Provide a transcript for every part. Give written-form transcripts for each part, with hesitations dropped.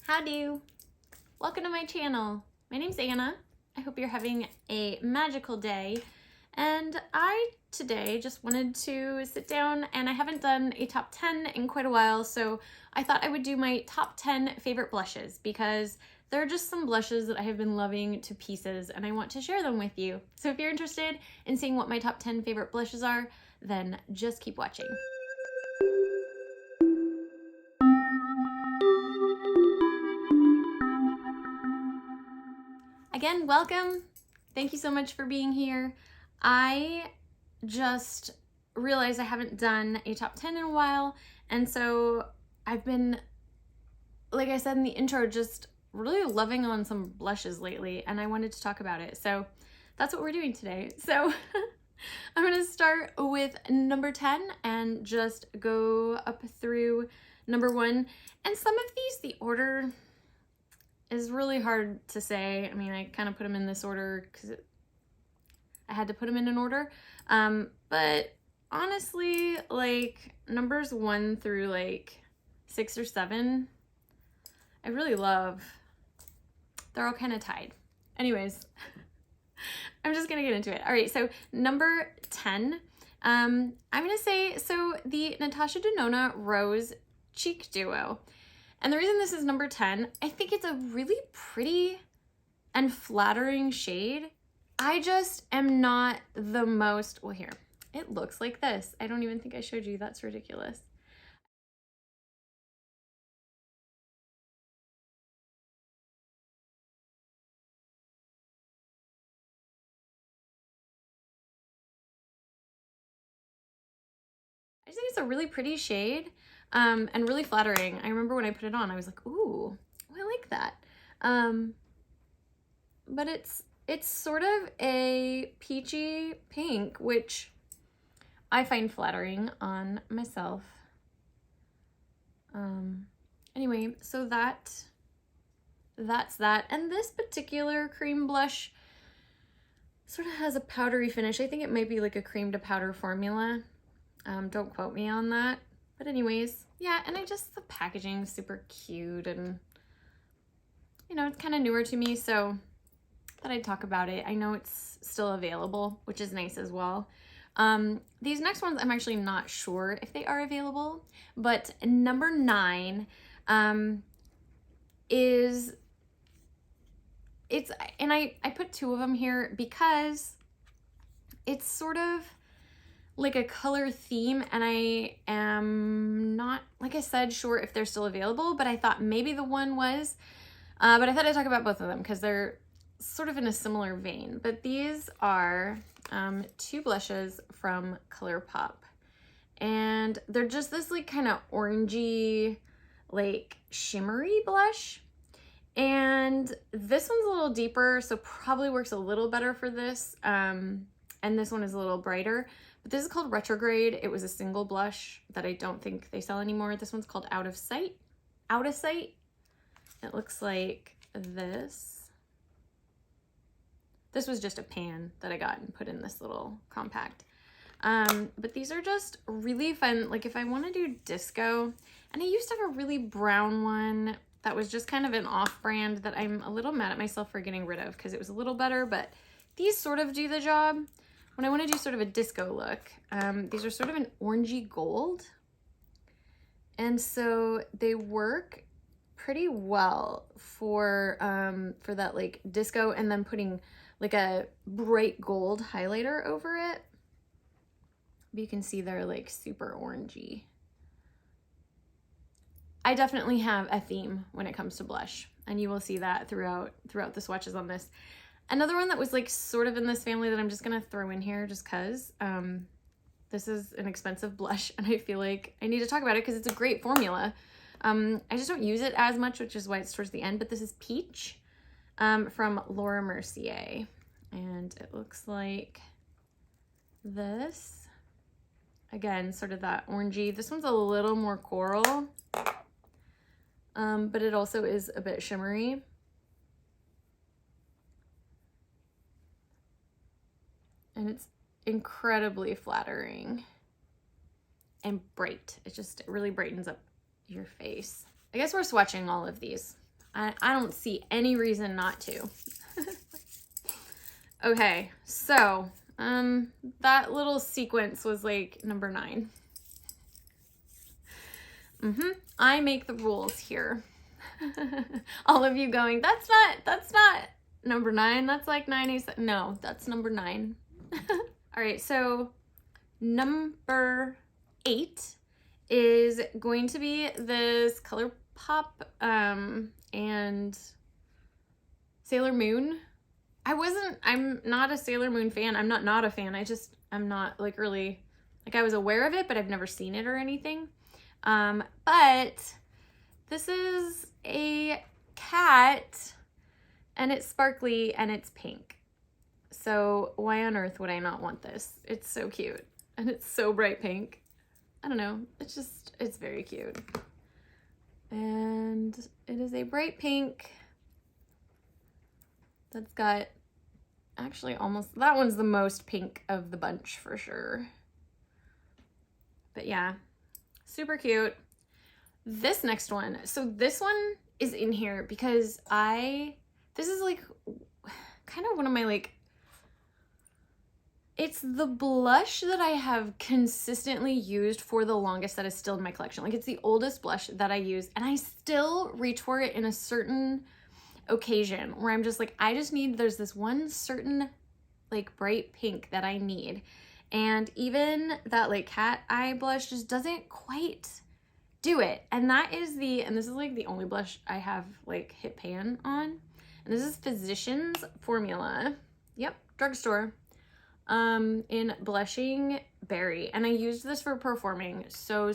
Howdy! Welcome to my channel. My name's Anna. I hope you're having a magical day. And I today just wanted to sit down, and I haven't done a top 10 in quite a while, so I thought I would do my top 10 favorite blushes because there are just some blushes that I have been loving to pieces and I want to share them with you. So if you're interested in seeing what my top 10 favorite blushes are, then just keep watching. Again, welcome. Thank you so much for being here. I just realized I haven't done a top 10 in a while, and so I've been, like I said in the intro, just really loving on some blushes lately, and I wanted to talk about it. So that's what we're doing today. So I'm gonna start with number 10 and just go up through number 1. And some of these, the order is really hard to say. I mean, I kind of put them in this order because I had to put them in an order. But honestly, like numbers 1 through like 6 or 7, I really love. They're all kind of tied. Anyways, I'm just gonna get into it. All right, so number 10, I'm gonna say, so the Natasha Denona Rose Cheek Duo. And the reason this is number 10, I think it's a really pretty and flattering shade. I just am not the most, well here, it looks like this. I don't even think I showed you, that's ridiculous. I just think it's a really pretty shade and really flattering. I remember when I put it on, I was like, ooh, I like that. But it's sort of a peachy pink, which I find flattering on myself. Anyway, so that's that. And this particular cream blush sort of has a powdery finish. I think it might be like a cream to powder formula. Don't quote me on that. But anyways, yeah, and the packaging is super cute, and you know, it's kind of newer to me, so thought I'd talk about it. I know it's still available, which is nice as well. These next ones, I'm actually not sure if they are available, but number 9 is, and I put 2 of them here because it's sort of like a color theme, and I am not, like I said, sure if they're still available, but I thought maybe the one was, but I thought I'd talk about both of them because they're sort of in a similar vein. But these are 2 blushes from Colourpop, and they're just this like kind of orangey, like shimmery blush. And this one's a little deeper, so probably works a little better for this. And this one is a little brighter. But this is called Retrograde. It was a single blush that I don't think they sell anymore. This one's called Out of Sight. Out of Sight. It looks like this. This was just a pan that I got and put in this little compact. But these are just really fun. Like if I want to do disco, and I used to have a really brown one that was just kind of an off-brand that I'm a little mad at myself for getting rid of because it was a little better, but these sort of do the job. When I want to do sort of a disco look, these are sort of an orangey gold. And so they work pretty well for that like disco, and then putting like a bright gold highlighter over it. But you can see they're like super orangey. I definitely have a theme when it comes to blush, and you will see that throughout the swatches on this. Another one that was like sort of in this family that I'm just gonna throw in here just cause this is an expensive blush, and I feel like I need to talk about it because it's a great formula. I just don't use it as much, which is why it's towards the end, but this is Peach from Laura Mercier, and it looks like this. Again, sort of that orangey. This one's a little more coral, but it also is a bit shimmery. And it's incredibly flattering and bright. It really brightens up your face. I guess we're swatching all of these. I don't see any reason not to. Okay, so that little sequence was like number 9. I make the rules here. All of you going, that's not number 9, that's like 97. No, that's number 9. All right, so number 8 is going to be this Colourpop and Sailor Moon. I'm not a Sailor Moon fan. I'm not a fan. I'm not like really, like I was aware of it, but I've never seen it or anything. But this is a cat and it's sparkly and it's pink. So why on earth would I not want this? It's so cute and it's so bright pink. I don't know. It's very cute. And it is a bright pink that's got actually almost, that one's the most pink of the bunch for sure. But yeah, super cute. This next one, so this one is in here because this is like kind of one of my like, it's the blush that I have consistently used for the longest that is still in my collection. Like it's the oldest blush that I use and I still reach for it in a certain occasion where I'm just like, there's this one certain like bright pink that I need. And even that like cat eye blush just doesn't quite do it. And this is like the only blush I have like hit pan on. And this is Physicians Formula. Yep, drugstore. In Blushing Berry. And I used this for performing so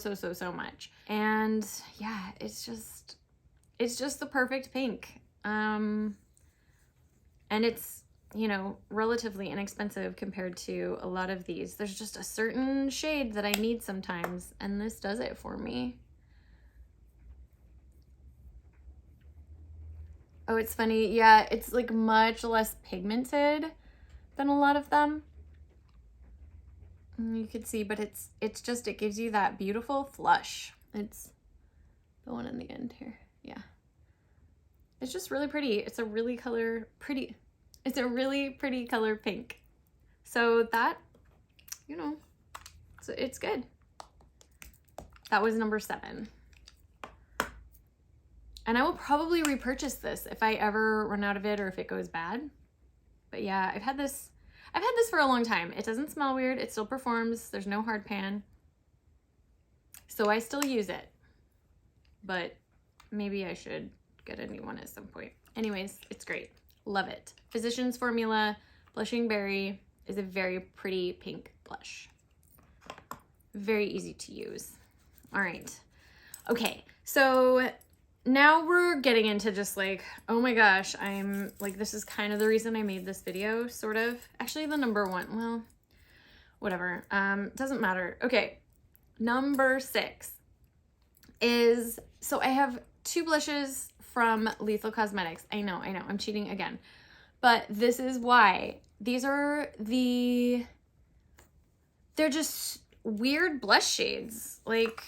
much. And yeah, it's just the perfect pink. And it's, you know, relatively inexpensive compared to a lot of these. There's just a certain shade that I need sometimes, and this does it for me. Oh, it's funny. Yeah, it's like much less pigmented than a lot of them. You could see, but it gives you that beautiful flush. It's the one in the end here. Yeah. It's just really pretty. It's a really pretty color pink. So that, you know, so it's good. That was number 7. And I will probably repurchase this if I ever run out of it or if it goes bad. But yeah, I've had this for a long time. It doesn't smell weird. It still performs. There's no hard pan. So I still use it. But maybe I should get a new one at some point. Anyways, it's great. Love it. Physicians Formula Blushing Berry is a very pretty pink blush. Very easy to use. All right. Okay, so now we're getting into just like, oh my gosh, I'm like, this is kind of the reason I made this video, sort of. Actually, the number 1, well, whatever. Doesn't matter. Okay, number 6 is, so I have 2 blushes from Lethal Cosmetics. I know, I'm cheating again. But this is why. These are they're just weird blush shades. Like,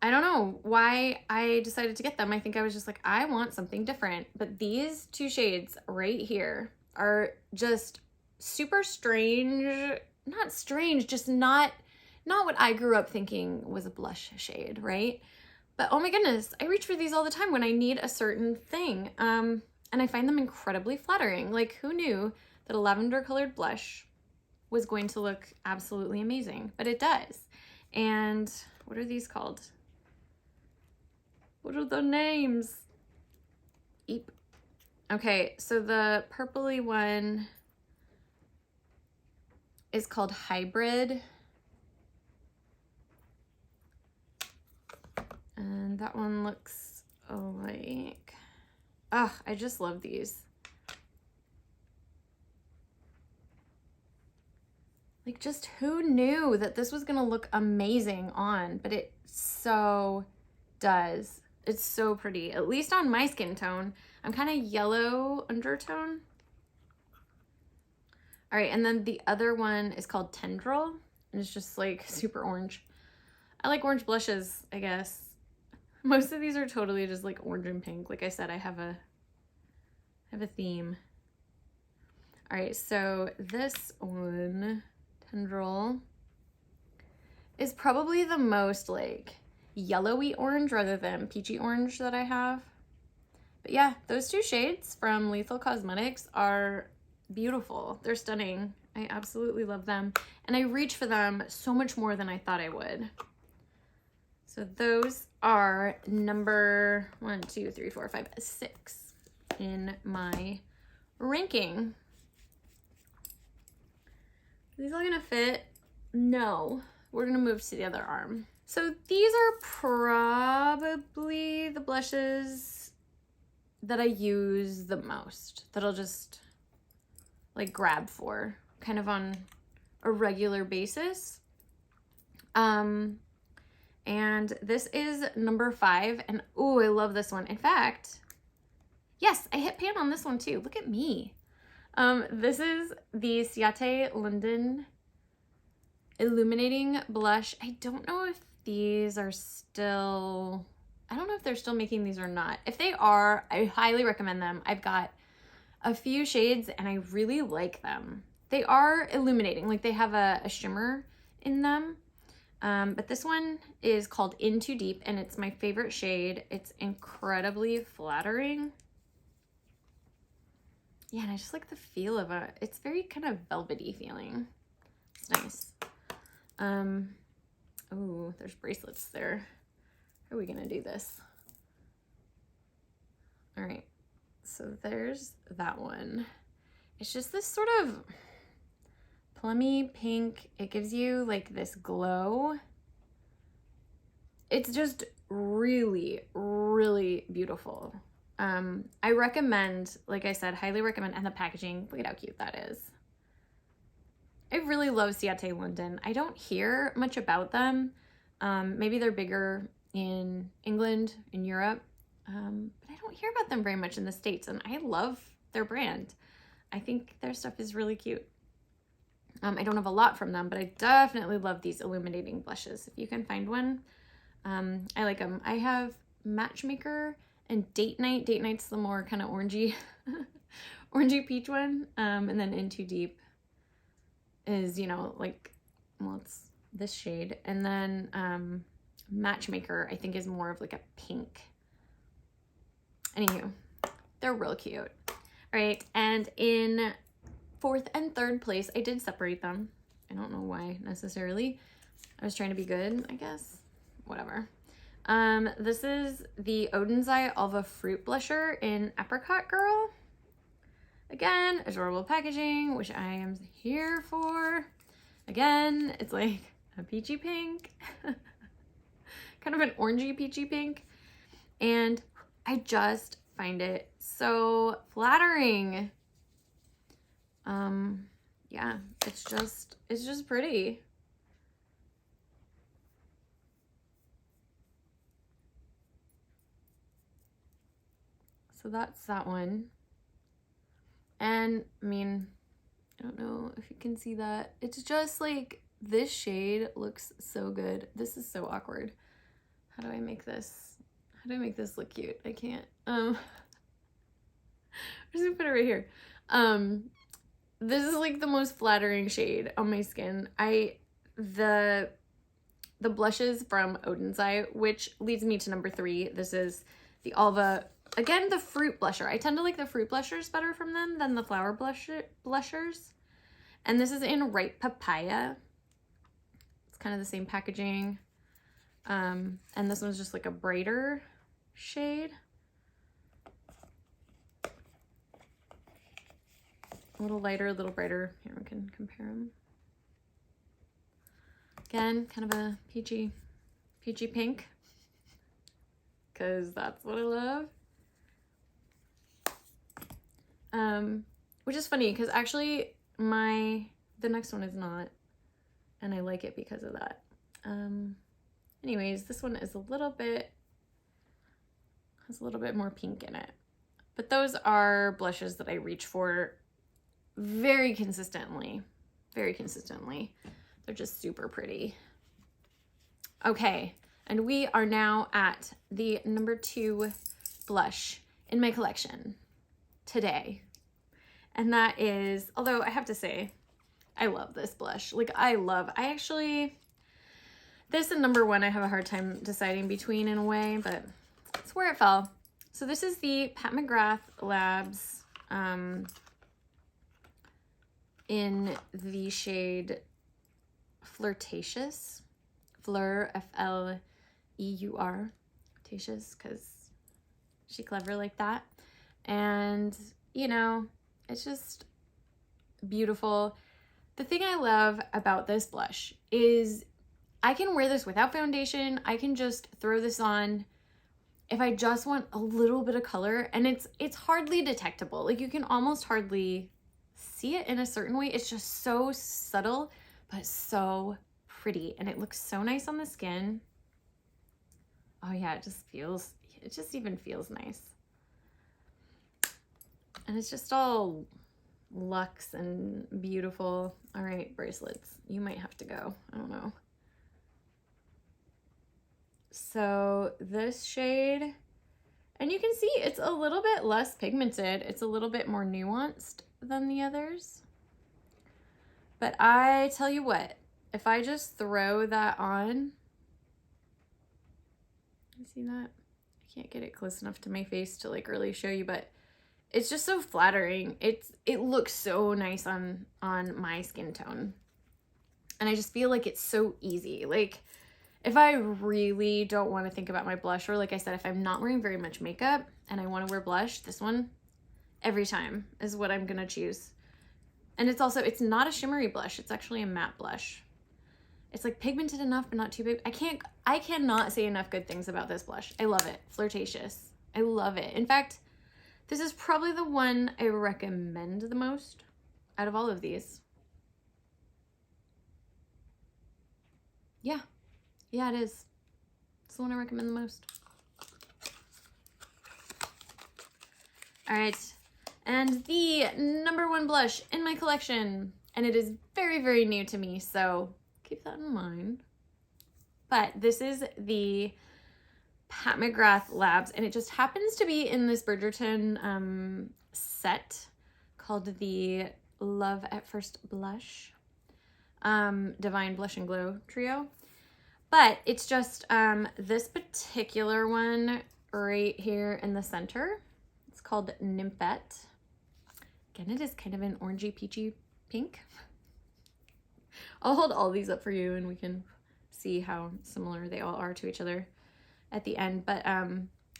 I don't know why I decided to get them. I think I was just like, I want something different. But these 2 shades right here are just super strange. Not strange, just not what I grew up thinking was a blush shade, right? But oh my goodness, I reach for these all the time when I need a certain thing. And I find them incredibly flattering. Like, who knew that a lavender colored blush was going to look absolutely amazing? But it does. And what are these called? What are the names? Eep. Okay, so the purpley one is called Hybrid. And that one looks like, oh, I just love these. Like, just who knew that this was gonna look amazing on, but it so does. It's so pretty, at least on my skin tone. I'm kind of yellow undertone. All right, and then the other one is called Tendril, and it's just like super orange. I like orange blushes, I guess. Most of these are totally just like orange and pink. Like I said, I have a theme. All right, so this one, Tendril, is probably the most like yellowy orange rather than peachy orange that I have. But yeah, those two shades from Lethal Cosmetics are beautiful. They're stunning. I absolutely love them. And I reach for them so much more than I thought I would. So those are number 1, 2, 3, 4, 5, 6 in my ranking. Are these all gonna fit? No. We're gonna move to the other arm. So these are probably the blushes that I use the most, that I'll just like grab for kind of on a regular basis. And this is number 5, and oh, I love this one. In fact, yes, I hit pan on this one too. Look at me. This is the Ciate London Illuminating Blush. I don't know if these are still, I don't know if they're still making these or not. If they are, I highly recommend them. I've got a few shades and I really like them. They are illuminating, like they have a shimmer in them. But this one is called In Too Deep and it's my favorite shade. It's incredibly flattering. Yeah, and I just like the feel of it. It's very kind of velvety feeling. It's nice. Oh, there's bracelets there. How are we gonna do this? All right, so there's that one. It's just this sort of plummy pink. It gives you like this glow. It's just really, really beautiful. I recommend, like I said, highly recommend, and the packaging, look at how cute that is. I really love Ciate London. I don't hear much about them. Maybe they're bigger in England, in Europe, but I don't hear about them very much in the States, and I love their brand. I think their stuff is really cute. I don't have a lot from them, but I definitely love these illuminating blushes. If you can find one, I like them. I have Matchmaker and Date Night. Date Night's the more kind of orangey, orangey peach one, and then In Too Deep is, you know, like, well, it's this shade. And then Matchmaker, I think, is more of like a pink. Anywho, they're real cute. All right, and in 4th and 3rd place, I did separate them. I don't know why necessarily. I was trying to be good, I guess. Whatever. This is the Oudensai Alva Fruit Blusher in Apricot Girl. Again, adorable packaging, which I am here for. Again, it's like a peachy pink. Kind of an orangey peachy pink. And I just find it so flattering. Yeah, it's just pretty. So that's that one. And I mean, I don't know if you can see that. It's just like, this shade looks so good. This is so awkward. How do I make this? How do I make this look cute? I can't. I'm just gonna put it right here. This is like the most flattering shade on my skin. The blushes from Oudensai, which leads me to number 3. This is the Alva, again, the fruit blusher. I tend to like the fruit blushers better from them than the flower blushers. And this is in Ripe Papaya. It's kind of the same packaging. And this one's just like a brighter shade. A little lighter, a little brighter. Here, we can compare them. Again, kind of a peachy pink, because that's what I love. Which is funny, because actually the next one is not, and I like it because of that. Anyways, this one is has a little bit more pink in it. But those are blushes that I reach for very consistently. They're just super pretty. Okay, And we are now at the number 2 blush in my collection today. And that is, although I have to say, I love this blush. Like this and number 1 I have a hard time deciding between in a way, but it's where it fell. So this is the Pat McGrath Labs in the shade Flirtatious. Fleur, F-L-E-U-R. Flirtatious, because she clever like that. And, you know, it's just beautiful. The thing I love about this blush is I can wear this without foundation. I can just throw this on if I just want a little bit of color, and it's hardly detectable. Like, you can almost hardly see it in a certain way. It's just so subtle, but so pretty, and it looks so nice on the skin. Oh yeah, it just even feels nice. And it's just all luxe and beautiful. All right, bracelets, you might have to go. I don't know. So this shade, and you can see it's a little bit less pigmented. It's a little bit more nuanced than the others. But I tell you what, if I just throw that on, you see that? I can't get it close enough to my face to like really show you, but it's just so flattering. It looks so nice on my skin tone. And I just feel like it's so easy. Like, if I really don't want to think about my blush, or like I said, if I'm not wearing very much makeup and I want to wear blush, this one every time is what I'm gonna choose. And it's not a shimmery blush. It's actually a matte blush. It's like pigmented enough, but not too big. I cannot say enough good things about this blush. I love it. Flirtatious. I love it. In fact, this is probably the one I recommend the most out of all of these. Yeah. Yeah, it is. It's the one I recommend the most. All right. And the number 1 blush in my collection, and it is very, very new to me, so keep that in mind. But this is the Pat McGrath Labs, and it just happens to be in this Bridgerton set called the Love at First Blush Divine Blush and Glow Trio. But it's just this particular one right here in the center. It's called Nymphette. Again, it is kind of an orangey peachy pink. I'll hold all these up for you and we can see how similar they all are to each other at the end. But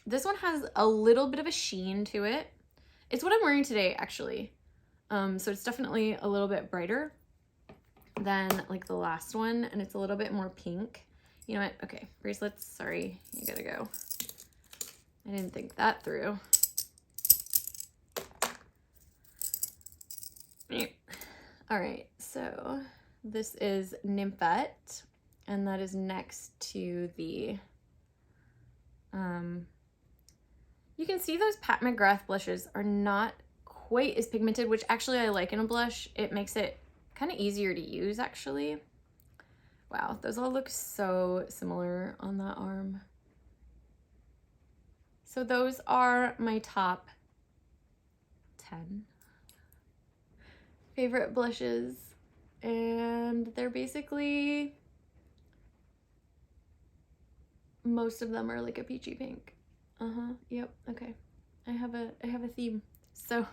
this one has a little bit of a sheen to it. It's what I'm wearing today, actually. So it's definitely a little bit brighter than like the last one, and it's a little bit more pink. You know what? Okay, bracelets, sorry, you gotta go. I didn't think that through. All right, so this is Nymphette, and that is next to the, you can see those Pat McGrath blushes are not quite as pigmented, which actually I like in a blush. It makes it kind of easier to use, actually. Wow, those all look so similar on that arm. So those are my top 10 favorite blushes, and they're basically, most of them are like a peachy pink. Yep, okay. I have a theme. So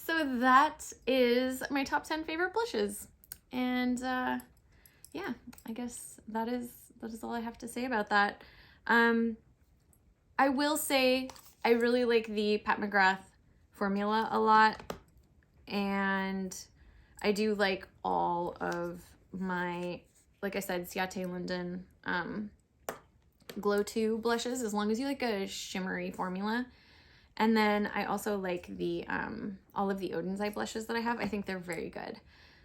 that is my top 10 favorite blushes. And yeah, I guess that is all I have to say about that. I will say I really like the Pat McGrath formula a lot, and I do like all of my, like I said, Ciate Linden Glow 2 blushes, as long as you like a shimmery formula. And then I also like the all of the Oden's Eye blushes that I have. I think they're very good.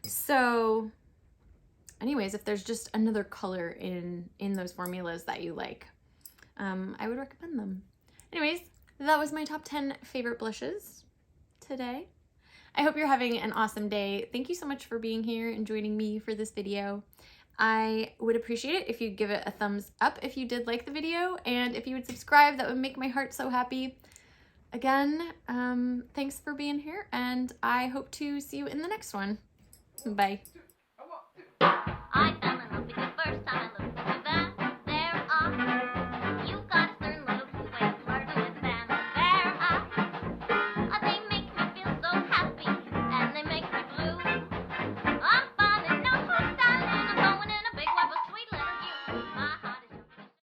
So anyways, if there's just another color in those formulas that you like, I would recommend them. Anyways, that was my top 10 favorite blushes today. I hope you're having an awesome day. Thank you so much for being here and joining me for this video. I would appreciate it if you'd give it a thumbs up if you did like the video, and if you would subscribe, that would make my heart so happy. Again, thanks for being here, and I hope to see you in the next one. Bye.